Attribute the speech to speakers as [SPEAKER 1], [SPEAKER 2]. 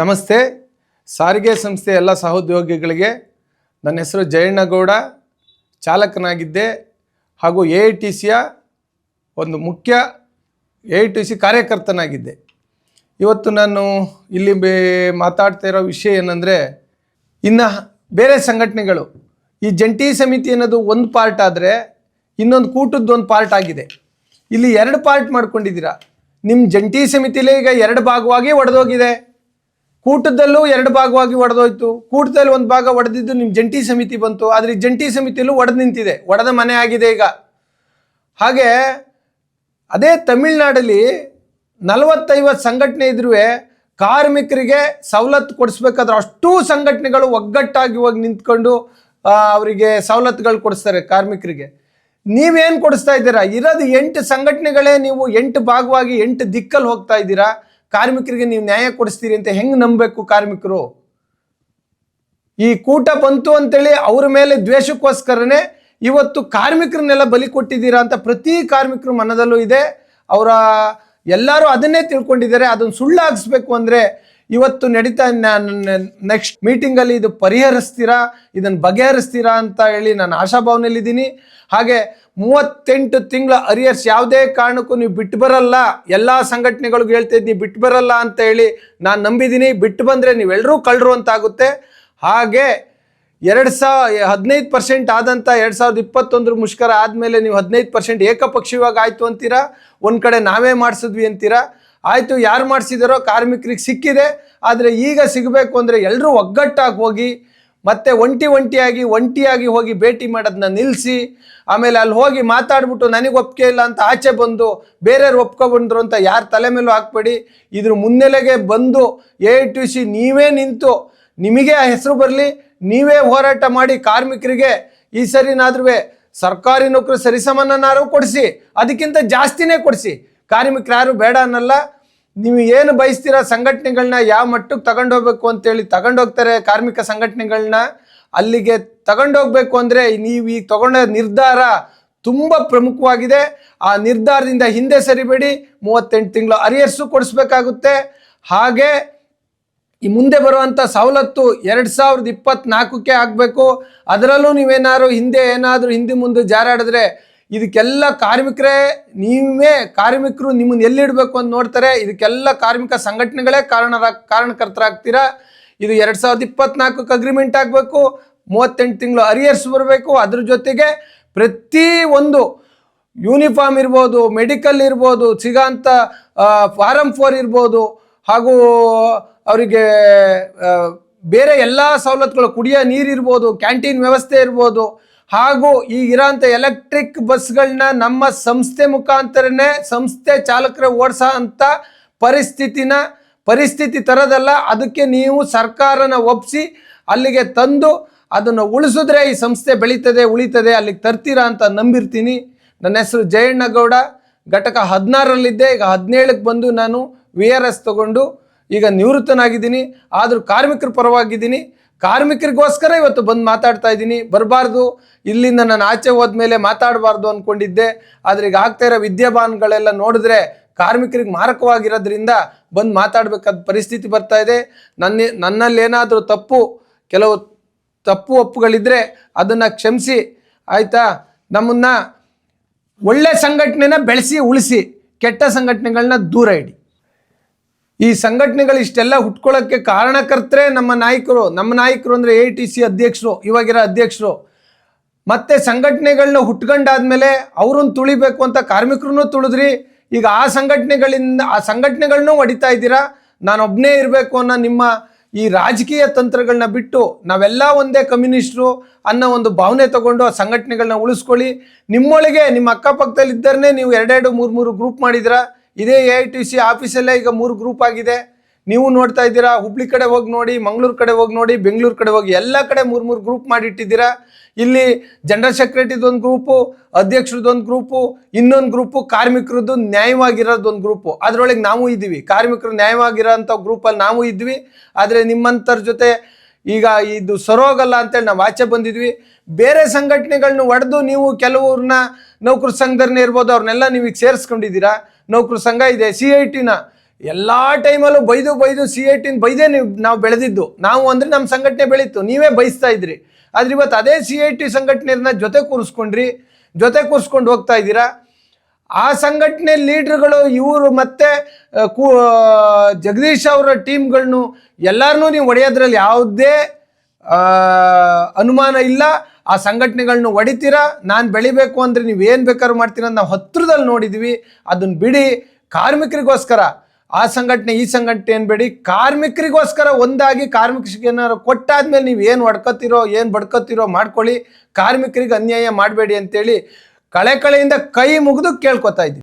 [SPEAKER 1] ನಮಸ್ತೆ. ಸಾರಿಗೆ ಸಂಸ್ಥೆ ಎಲ್ಲ ಸಹೋದ್ಯೋಗಿಗಳಿಗೆ ನನ್ನ ಹೆಸರು ಜಯಣ್ಣಗೌಡ, ಚಾಲಕನಾಗಿದ್ದೆ ಹಾಗೂ AITCಯ ಒಂದು ಮುಖ್ಯ AITC ಕಾರ್ಯಕರ್ತನಾಗಿದ್ದೆ. ಇವತ್ತು ನಾನು ಇಲ್ಲಿ ಮಾತಾಡ್ತಾ ಇರೋ ವಿಷಯ ಏನಂದರೆ, ಇನ್ನು ಬೇರೆ ಸಂಘಟನೆಗಳು ಈ ಜಂಟಿ ಸಮಿತಿ ಅನ್ನೋದು ಒಂದು ಪಾರ್ಟ್ ಆದರೆ ಇನ್ನೊಂದು ಕೂಟದ್ದು ಒಂದು ಪಾರ್ಟ್ ಆಗಿದೆ. ಇಲ್ಲಿ ಎರಡು ಪಾರ್ಟ್ ಮಾಡ್ಕೊಂಡಿದ್ದೀರಾ. ನಿಮ್ಮ ಜಂಟಿ ಸಮಿತಿಲೇ ಈಗ ಎರಡು ಭಾಗವಾಗಿ ಒಡೆದೋಗಿದೆ, ಕೂಟದಲ್ಲೂ ಎರಡು ಭಾಗವಾಗಿ ಒಡೆದೋಯ್ತು. ಕೂಟದಲ್ಲಿ ಒಂದು ಭಾಗ ಒಡೆದಿದ್ದು ನಿಮ್ಮ ಜಂಟಿ ಸಮಿತಿ ಬಂತು, ಆದರೆ ಈ ಜಂಟಿ ಸಮಿತಿಯಲ್ಲೂ ಒಡೆದು ನಿಂತಿದೆ, ಒಡೆದ ಮನೆ ಆಗಿದೆ ಈಗ. ಹಾಗೆ ಅದೇ ತಮಿಳ್ನಾಡಲ್ಲಿ 40-50 ಸಂಘಟನೆ ಇದ್ರೂ ಕಾರ್ಮಿಕರಿಗೆ ಸವಲತ್ತು ಕೊಡಿಸ್ಬೇಕಾದ್ರೆ ಅಷ್ಟೂ ಸಂಘಟನೆಗಳು ಒಗ್ಗಟ್ಟಾಗಿ ಹೋಗಿ ನಿಂತ್ಕೊಂಡು ಅವರಿಗೆ ಸವಲತ್ತುಗಳು ಕೊಡಿಸ್ತಾರೆ ಕಾರ್ಮಿಕರಿಗೆ. ನೀವೇನು ಕೊಡಿಸ್ತಾ ಇದ್ದೀರಾ? ಇರೋದು 8 ಸಂಘಟನೆಗಳೇ, ನೀವು 8 ಭಾಗವಾಗಿ 8 ದಿಕ್ಕಲ್ಲಿ ಹೋಗ್ತಾ ಇದ್ದೀರಾ. ಕಾರ್ಮಿಕರಿಗೆ ನೀವು ನ್ಯಾಯ ಕೊಡಿಸ್ತೀರಿ ಅಂತ ಹೆಂಗೆ ನಂಬಬೇಕು ಕಾರ್ಮಿಕರು? ಈ ಕೂಟ ಬಂತು ಅಂತೇಳಿ ಅವ್ರ ಮೇಲೆ ದ್ವೇಷಕ್ಕೋಸ್ಕರನೇ ಇವತ್ತು ಕಾರ್ಮಿಕರನ್ನೆಲ್ಲ ಬಲಿ ಕೊಟ್ಟಿದ್ದೀರಾ ಅಂತ ಪ್ರತಿ ಕಾರ್ಮಿಕರ ಮನದಲ್ಲೂ ಇದೆ. ಅವರ ಎಲ್ಲರೂ ಅದನ್ನೇ ತಿಳ್ಕೊಂಡಿದ್ದಾರೆ. ಅದನ್ನು ಸುಳ್ಳಾಗಿಸ್ಬೇಕು ಅಂದರೆ ಇವತ್ತು ನಡೀತಾ ನೆಕ್ಸ್ಟ್ ಮೀಟಿಂಗಲ್ಲಿ ಇದು ಪರಿಹರಿಸ್ತೀರಾ, ಇದನ್ನು ಬಗೆಹರಿಸ್ತೀರಾ ಅಂತ ಹೇಳಿ ನಾನು ಆಶಾಭಾವನೆಯಲ್ಲಿದ್ದೀನಿ. ಹಾಗೆ 38 ತಿಂಗಳ ಅರಿಯರ್ಸ್ ಯಾವುದೇ ಕಾರಣಕ್ಕೂ ನೀವು ಬಿಟ್ಟು ಬರಲ್ಲ, ಎಲ್ಲ ಸಂಘಟನೆಗಳಿಗೂ ಹೇಳ್ತಾ ಇದ್ದೀನಿ ಬಿಟ್ಟು ಬರಲ್ಲ ಅಂತ ಹೇಳಿ ನಾನು ನಂಬಿದ್ದೀನಿ. ಬಿಟ್ಟು ಬಂದರೆ ನೀವೆಲ್ಲರೂ ಕಳ್ಳರು ಅಂತಾಗುತ್ತೆ. ಹಾಗೆ 15% ಆದಂಥ 2021 ಮುಷ್ಕರ ಆದಮೇಲೆ ನೀವು 15% ಏಕಪಕ್ಷೀಯವಾಗಿ ಆಯಿತು ಅಂತೀರಾ, ಒಂದು ಕಡೆ ನಾವೇ ಮಾಡಿಸಿದ್ವಿ ಅಂತೀರಾ. ಆಯಿತು, ಯಾರು ಮಾಡಿಸಿದಾರೋ ಕಾರ್ಮಿಕರಿಗೆ ಸಿಕ್ಕಿದೆ, ಆದರೆ ಈಗ ಸಿಗಬೇಕು ಅಂದರೆ ಎಲ್ಲರೂ ಒಗ್ಗಟ್ಟಾಗಿ ಹೋಗಿ ಮತ್ತೆ ಒಂಟಿಯಾಗಿ ಹೋಗಿ ಭೇಟಿ ಮಾಡೋದನ್ನ ನಿಲ್ಲಿಸಿ, ಆಮೇಲೆ ಅಲ್ಲಿ ಹೋಗಿ ಮಾತಾಡ್ಬಿಟ್ಟು ನನಗೆ ಒಪ್ಪಿಗೆ ಇಲ್ಲ ಅಂತ ಆಚೆ ಬಂದು ಬೇರೆಯವ್ರು ಒಪ್ಕೊಬಂದ್ರು ಅಂತ ಯಾರ ತಲೆ ಮೇಲೂ ಹಾಕ್ಬೇಡಿ. ಇದ್ರ ಮುನ್ನೆಲೆಗೆ ಬಂದು AITC ನೀವೇ ನಿಂತು ನಿಮಗೆ ಆ ಹೆಸರು ಬರಲಿ, ನೀವೇ ಹೋರಾಟ ಮಾಡಿ ಕಾರ್ಮಿಕರಿಗೆ ಈ ಸರಿನಾದ್ರೂ ಸರ್ಕಾರಿ ನೌಕರಿ ಸರಿಸಮಾನನಾರು ಕೊಡಿಸಿ, ಅದಕ್ಕಿಂತ ಜಾಸ್ತಿನೇ ಕೊಡಿಸಿ. ಕಾರ್ಮಿಕರು ಯಾರು ಬೇಡ ಅನ್ನಲ್ಲ. ನೀವು ಏನು ಬಯಸ್ತೀರ ಸಂಘಟನೆಗಳನ್ನ ಯಾವ ಮಟ್ಟಕ್ಕೆ ತಗೊಂಡೋಗ್ಬೇಕು ಅಂತೇಳಿ ತಗೊಂಡೋಗ್ತಾರೆ. ಕಾರ್ಮಿಕ ಸಂಘಟನೆಗಳನ್ನ ಅಲ್ಲಿಗೆ ತಗೊಂಡೋಗ್ಬೇಕು ಅಂದರೆ ನೀವು ಈಗ ತಗೊಂಡ ನಿರ್ಧಾರ ತುಂಬ ಪ್ರಮುಖವಾಗಿದೆ. ಆ ನಿರ್ಧಾರದಿಂದ ಹಿಂದೆ ಸರಿಬೇಡಿ. 38 ತಿಂಗಳು ಅರಿಯರ್ಸು ಕೊಡಿಸ್ಬೇಕಾಗುತ್ತೆ. ಹಾಗೆ ಈ ಮುಂದೆ ಬರುವಂಥ ಸವಲತ್ತು 2024ಕ್ಕೆ ಆಗಬೇಕು. ಅದರಲ್ಲೂ ನೀವೇನಾದ್ರು ಹಿಂದೆ ಮುಂದೆ ಜಾರಾಡಿದ್ರೆ ಇದಕ್ಕೆಲ್ಲ ಕಾರ್ಮಿಕರು ನಿಮ್ಮನ್ನು ಎಲ್ಲಿಡಬೇಕು ಅಂತ ನೋಡ್ತಾರೆ. ಇದಕ್ಕೆಲ್ಲ ಕಾರ್ಮಿಕ ಸಂಘಟನೆಗಳೇ ಕಾರಣಕರ್ತರಾಗ್ತೀರಾ. ಇದು 2024ಕ್ಕೆ ಅಗ್ರಿಮೆಂಟ್ ಆಗಬೇಕು, 38 ತಿಂಗಳು ಅರಿಯರ್ಸ್ ಬರಬೇಕು. ಅದ್ರ ಜೊತೆಗೆ ಪ್ರತಿ ಒಂದು ಯೂನಿಫಾರ್ಮ್ ಇರ್ಬೋದು, ಮೆಡಿಕಲ್ ಇರ್ಬೋದು, ಸಿಗೋಂಥ ಫಾರಮ್ 4 ಇರ್ಬೋದು, ಹಾಗೂ ಅವರಿಗೆ ಬೇರೆ ಎಲ್ಲ ಸವಲತ್ತುಗಳು, ಕುಡಿಯೋ ನೀರು ಇರ್ಬೋದು, ಕ್ಯಾಂಟೀನ್ ವ್ಯವಸ್ಥೆ ಇರ್ಬೋದು, ಹಾಗೂ ಈಗಿರೋಂಥ ಎಲೆಕ್ಟ್ರಿಕ್ ಬಸ್ಗಳನ್ನ ನಮ್ಮ ಸಂಸ್ಥೆ ಮುಖಾಂತರನೇ ಸಂಸ್ಥೆ ಚಾಲಕರೇ ಓಡಿಸೋ ಅಂಥ ಪರಿಸ್ಥಿತಿ ತರೋದಲ್ಲ. ಅದಕ್ಕೆ ನೀವು ಸರ್ಕಾರನ ಒಪ್ಪಿಸಿ ಅಲ್ಲಿಗೆ ತಂದು ಅದನ್ನು ಉಳಿಸಿದ್ರೆ ಈ ಸಂಸ್ಥೆ ಬೆಳೀತದೆ, ಉಳಿತದೆ. ಅಲ್ಲಿಗೆ ತರ್ತೀರಾ ಅಂತ ನಂಬಿರ್ತೀನಿ. ನನ್ನ ಹೆಸರು ಜಯಣ್ಣಗೌಡ. ಘಟಕ 16ರಲ್ಲಿದ್ದೆ, ಈಗ 17ಕ್ಕೆ ಬಂದು ನಾನು VRS ತಗೊಂಡು ಈಗ ನಿವೃತ್ತನಾಗಿದ್ದೀನಿ. ಆದರೂ ಕಾರ್ಮಿಕರ ಪರವಾಗಿದ್ದೀನಿ. ಕಾರ್ಮಿಕರಿಗೋಸ್ಕರ ಇವತ್ತು ಬಂದು ಮಾತಾಡ್ತಾ ಇದ್ದೀನಿ. ಬರಬಾರ್ದು, ಇಲ್ಲಿಂದ ನಾನು ಆಚೆ ಹೋದ್ಮೇಲೆ ಮಾತಾಡಬಾರ್ದು ಅಂದ್ಕೊಂಡಿದ್ದೆ. ಆದರೆ ಈಗ ಆಗ್ತಾ ಇರೋ ವಿದ್ಯಮಾನಗಳೆಲ್ಲ ನೋಡಿದ್ರೆ ಕಾರ್ಮಿಕರಿಗೆ ಮಾರಕವಾಗಿರೋದ್ರಿಂದ ಬಂದು ಮಾತಾಡಬೇಕಾದ ಪರಿಸ್ಥಿತಿ ಬರ್ತಾ ಇದೆ. ನನ್ನಲ್ಲಿ ಏನಾದರೂ ಕೆಲವು ತಪ್ಪು ಒಪ್ಪುಗಳಿದ್ರೆ ಅದನ್ನು ಕ್ಷಮಿಸಿ, ಆಯಿತಾ? ನಮ್ಮನ್ನು ಒಳ್ಳೆ ಸಂಘಟನೆನ ಬೆಳೆಸಿ ಉಳಿಸಿ, ಕೆಟ್ಟ ಸಂಘಟನೆಗಳನ್ನ ದೂರ ಇಡಿ. ಈ ಸಂಘಟನೆಗಳು ಇಷ್ಟೆಲ್ಲ ಹುಟ್ಕೊಳ್ಳೋಕ್ಕೆ ಕಾರಣಕರ್ತರೇ ನಮ್ಮ ನಾಯಕರು ಅಂದರೆ AITC ಅಧ್ಯಕ್ಷರು, ಇವಾಗಿರೋ ಅಧ್ಯಕ್ಷರು. ಮತ್ತೆ ಸಂಘಟನೆಗಳನ್ನ ಹುಟ್ಕೊಂಡಾದ್ಮೇಲೆ ಅವ್ರನ್ನ ತುಳಿಬೇಕು ಅಂತ ಕಾರ್ಮಿಕರನ್ನು ತುಳಿದ್ರಿ. ಈಗ ಆ ಸಂಘಟನೆಗಳನ್ನೂ ಹೊಡಿತಾ ಇದ್ದೀರಾ. ನಾನೊಬ್ಬನೇ ಇರಬೇಕು ಅನ್ನೋ ನಿಮ್ಮ ಈ ರಾಜಕೀಯ ತಂತ್ರಗಳನ್ನ ಬಿಟ್ಟು ನಾವೆಲ್ಲ ಒಂದೇ ಕಮ್ಯುನಿಸ್ಟ್ರು ಅನ್ನೋ ಒಂದು ಭಾವನೆ ತಗೊಂಡು ಆ ಸಂಘಟನೆಗಳನ್ನ ಉಳಿಸ್ಕೊಳ್ಳಿ. ನಿಮ್ಮೊಳಗೆ ನಿಮ್ಮ ಅಕ್ಕಪಕ್ಕದಲ್ಲಿ ಇದ್ದರನ್ನೇ ನೀವು 2-2, 3-3 ಗ್ರೂಪ್ ಮಾಡಿದಿರಾ. ಇದೇ AITC ಆಫೀಸಲ್ಲೇ ಈಗ 3 ಗ್ರೂಪ್ ಆಗಿದೆ. ನೀವು ನೋಡ್ತಾ ಇದ್ದೀರಾ. ಹುಬ್ಳಿ ಕಡೆ ಹೋಗಿ ನೋಡಿ, ಮಂಗಳೂರು ಕಡೆ ಹೋಗಿ ನೋಡಿ, ಬೆಂಗಳೂರು ಕಡೆ ಹೋಗಿ, ಎಲ್ಲ ಕಡೆ 3-3 ಗ್ರೂಪ್ ಮಾಡಿಟ್ಟಿದ್ದೀರಾ. ಇಲ್ಲಿ ಜನರಲ್ ಸೆಕ್ರೆಟರಿದೊಂದು ಗ್ರೂಪು, ಅಧ್ಯಕ್ಷರದೊಂದು ಗ್ರೂಪು, ಇನ್ನೊಂದು ಗ್ರೂಪು ಕಾರ್ಮಿಕರದ್ದು ನ್ಯಾಯವಾಗಿರೋದೊಂದು ಗ್ರೂಪು. ಅದರೊಳಗೆ ನಾವು ಇದ್ದೀವಿ. ಕಾರ್ಮಿಕರು ನ್ಯಾಯವಾಗಿರೋಂಥ ಗ್ರೂಪಲ್ಲಿ ನಾವು ಇದ್ವಿ. ಆದರೆ ನಿಮ್ಮಂಥರ ಜೊತೆ ಈಗ ಇದು ಸರೋಗಲ್ಲ ಅಂತೇಳಿ ನಾವು ಆಚೆ ಬಂದಿದ್ವಿ. ಬೇರೆ ಸಂಘಟನೆಗಳನ್ನ ಒಡೆದು ನೀವು ಕೆಲವ್ರನ್ನ ನೌಕರ ಸಂಘದವ್ರನ್ನೇ ಇರ್ಬೋದು, ಅವ್ರನ್ನೆಲ್ಲ ನೀವು ಈಗ ಸೇರಿಸ್ಕೊಂಡಿದ್ದೀರಾ. ನೌಕರ ಸಂಘ ಇದೆ, CITನ ಎಲ್ಲ ಟೈಮಲ್ಲೂ ಬೈದು ಬೈದು CIT ಬೈದೇ ನಾವು ಬೆಳೆದಿದ್ದು. ನಾವು ಅಂದರೆ ನಮ್ಮ ಸಂಘಟನೆ ಬೆಳೀತು, ನೀವೇ ಬಯಸ್ತಾ ಇದ್ರಿ. ಆದ್ರೆ ಇವತ್ತು ಅದೇ CIT ಸಂಘಟನೆಯನ್ನ ಜೊತೆ ಕೂರಿಸ್ಕೊಂಡು ಹೋಗ್ತಾ ಇದ್ದೀರಾ. ಆ ಸಂಘಟನೆ ಲೀಡ್ರುಗಳು ಇವರು ಮತ್ತೆ ಜಗದೀಶ್ ಅವರ ಟೀಮ್ಗಳನ್ನು ಎಲ್ಲರನ್ನೂ ನೀವು ಹೊಡೆಯೋದ್ರಲ್ಲಿ ಯಾವುದೇ ಅನುಮಾನ ಇಲ್ಲ. ಆ ಸಂಘಟನೆಗಳನ್ನ ಹೊಡಿತೀರಾ. ನಾನು ಬೆಳಿಬೇಕು ಅಂದರೆ ನೀವು ಏನು ಬೇಕಾದ್ರೂ ಮಾಡ್ತೀರಾ ಅಂತ ನಾವು ಹತ್ರದಲ್ಲಿ ನೋಡಿದ್ವಿ. ಅದನ್ನು ಬಿಡಿ. ಕಾರ್ಮಿಕರಿಗೋಸ್ಕರ ಆ ಸಂಘಟನೆ ಈ ಸಂಘಟನೆ ಏನು ಬೇಡಿ, ಕಾರ್ಮಿಕರಿಗೋಸ್ಕರ ಒಂದಾಗಿ ಕಾರ್ಮಿಕರಿಗೆ ಏನಾದ್ರು ಕೊಟ್ಟಾದ್ಮೇಲೆ ನೀವು ಏನು ಹೊಡ್ಕೊತಿರೋ ಏನು ಬಡ್ಕೊತಿರೋ ಮಾಡ್ಕೊಳ್ಳಿ. ಕಾರ್ಮಿಕರಿಗೆ ಅನ್ಯಾಯ ಮಾಡಬೇಡಿ ಅಂತೇಳಿ ಕಳೆಯಿಂದ ಕೈ ಮುಗಿದು ಕೇಳ್ಕೊತಾ ಇದ್ದೀವಿ.